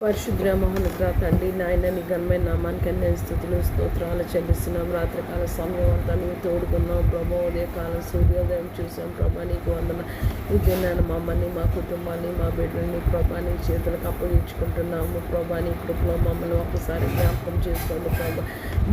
పరిశుద్ర మహోన్నత తండ్రి నాయన నీ ఘనమైన నామానికి అన్ని స్థుతులు స్తోత్రాలు చెల్లిస్తున్నాం. రాత్రికాల సమయం అంతా నీవు తోడుకున్నాం ప్రభా. ఉదయకాలం సూర్యోదయం చూసాం ప్రభా. నీకు వందన ఈ దినాన్ని మమ్మల్ని మా కుటుంబాన్ని మా బిడ్డల్ని ప్రభా నీ చేతులకు అప్పగించుకుంటున్నాము ప్రభా. నీ కృపలో మమ్మల్ని ఒక్కసారి జ్ఞాపకం చేసుకోండి ప్రభా.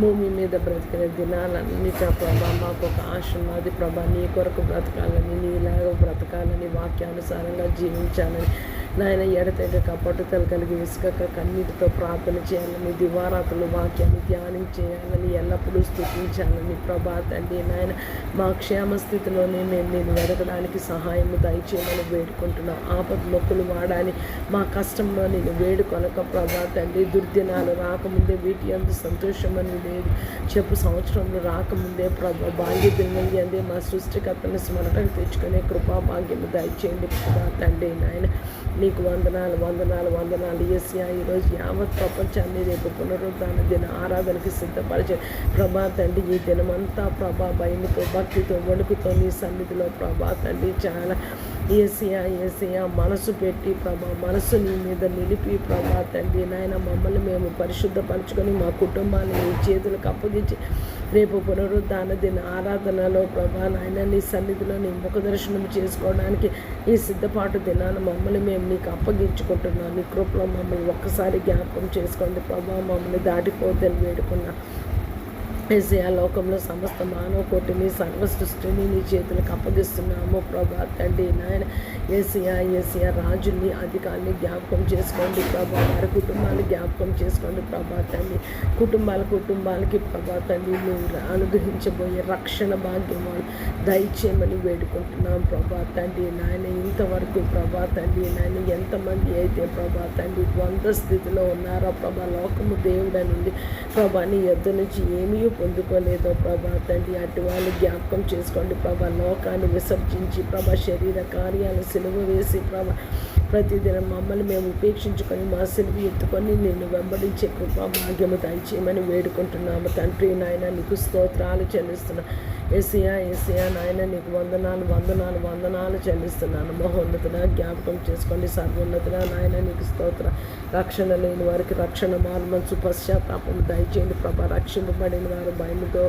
భూమి మీద బ్రతికిన దినాలన్నిట ప్రభా మాకు ఒక ఆశ ఉన్నది ప్రభా. నీ కొరకు బ్రతకాలని నీలాగా బ్రతకాలని వాక్యానుసారంగా జీవించాలని నాయన ఎడతెగక పట్టుదల కలిగి విసుకక కన్నీటితో ప్రార్థన చేయాలని దివారాత్రులు వాక్యాన్ని ధ్యానం చేయాలని ఎల్లప్పుడూ స్తుతించాలని ప్రభా తండ్రి నాయన మా క్షేమ స్థితిలోనే మేము నేను వెదకడానికి సహాయము దయచేయమని వేడుకుంటున్నాం. ఆపద మొక్కులు వాడాలి మా కష్టంలో నేను వేడుకొనక ప్రభా తండ్రి. దుర్దినాలు రాకముందే వీటి అందు సంతోషమని లేదు చెప్పు. సంవత్సరంలో రాకముందే ప్రభా భాగ్య దినం అందే మా సృష్టికర్తను స్మరణకు తెచ్చుకునే కృపా భాగ్యము దయచేయండి ప్రభా తండ్రి నాయన. నీకు వందనాలు వందనాలు వందనాలు యేసయ్యా. ఈరోజు యావత్ ప్రపంచాన్ని రేపు పునరుద్ధాన దిన ఆరాధనకి సిద్ధపరిచే ప్రభా తండ్రి. ఈ దినమంతా ప్రభా భయముతో భక్తితో వణుకుతో నీ సన్నిధిలో ప్రభా తండ్రి చాలా యేసయ్యా మనసు పెట్టి ప్రభా మనసు నీ మీద నిలిపి ప్రభా తండ్రి నాయన మమ్మల్ని మేము పరిశుద్ధపరచుకొని మా కుటుంబాన్ని నీ చేతులకు అప్పగించి రేపు పునరుద్ధాన దిన ఆరాధనలో ప్రభా నాయన నీ సన్నిధిలో నీ ముఖ దర్శనం చేసుకోవడానికి ఈ సిద్ధపాటు దినాన్ని మమ్మల్ని మేము నీకు అప్పగించుకుంటున్నాను. నీ కృపలో మమ్మల్ని ఒక్కసారి జ్ఞాపకం చేసుకోండి ప్రభా. మమ్మల్ని దాటిపోద్దని వేడుకున్నా యేసయ్యా. లోకంలో సమస్త మానవ కోటిని సర్వ సృష్టిని నీ చేతులకు అప్పగిస్తున్నాము ప్రభా తండ్రి నాయన. యేసయ్యా రాజుల్ని అధికారుల్ని జ్ఞాపకం చేసుకోండి ప్రభా. వారి కుటుంబాన్ని జ్ఞాపకం చేసుకోండి ప్రభా తండ్రి. కుటుంబాలకి ప్రభా తండ్రి నువ్వు అనుగ్రహించబోయే రక్షణ భాగ్యం దయచేయమని వేడుకుంటున్నాం ప్రభా తండ్రి నాయన. ఇంతవరకు ప్రభా తండ్రి నాయన ఎంతమంది అయితే ప్రభా తండ్రి ద్వంద్వ స్థితిలో ఉన్నారో ప్రభా. లోకము దేవుడ నుండి ప్రభా నీ యొద్ద నుంచి ఏమీ పొందుకోలేదో ప్రభా తండ్రి. అటు వాళ్ళు జ్ఞాపకం చేసుకోండి ప్రభా. లోకాన్ని విసర్జించి ప్రభా శరీర కార్యాలు సిలువ వేసి ప్రభా ప్రతిదినం మమ్మల్ని మేము ఉపేక్షించుకొని మా సిలువ ఎత్తుకొని నిన్ను వెంబడించే కృపా భాగ్యము దయచేయమని వేడుకుంటున్నాము తండ్రి నాయన. నీకు స్తోత్రాలు చెల్లిస్తున్నాం యేసయ్యా నాయన. నీకు వందనాలు వందనాలు వందనాలు చెల్లిస్తున్నాను. మహోన్నతున జ్ఞాపకం చేసుకోండి సర్వోన్నతున నాయన. నీకు స్తోత్ర. రక్షణ లేని వారికి రక్షణ మార్మన్సు పశ్చాత్తాపం దయచేయండి ప్రభా. రక్షింపబడిన వారు భయముతో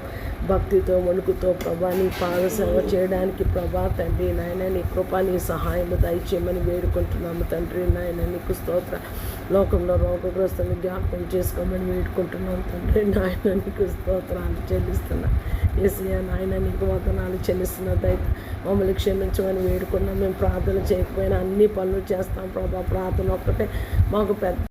భక్తితో వణుకుతో ప్రభా నీ పాద సేవ చేయడానికి ప్రభా తండ్రి నాయన నీ కృప నీ సహాయము దయచేయమని వేడుకుంటున్నాము తండ్రి నాయన. నీకు స్తోత్ర. లోకంలో రోగగ్రస్తులను జ్ఞాపకం చేసుకోమని వేడుకుంటున్నాము తండ్రి నాయన. నీకు స్తోత్రాలు చెల్లిస్తున్నా యేసయ్యా నాయన. నీకు వందనాలు చెల్లిస్తున్న దయ మమ్మల్ని క్షమించమని వేడుకున్నాం. మేము ప్రార్థన చేయకపోయినా అన్ని పనులు చేస్తాం ప్రభా. ప్రార్థన ఒక్కటే మాకు పెద్ద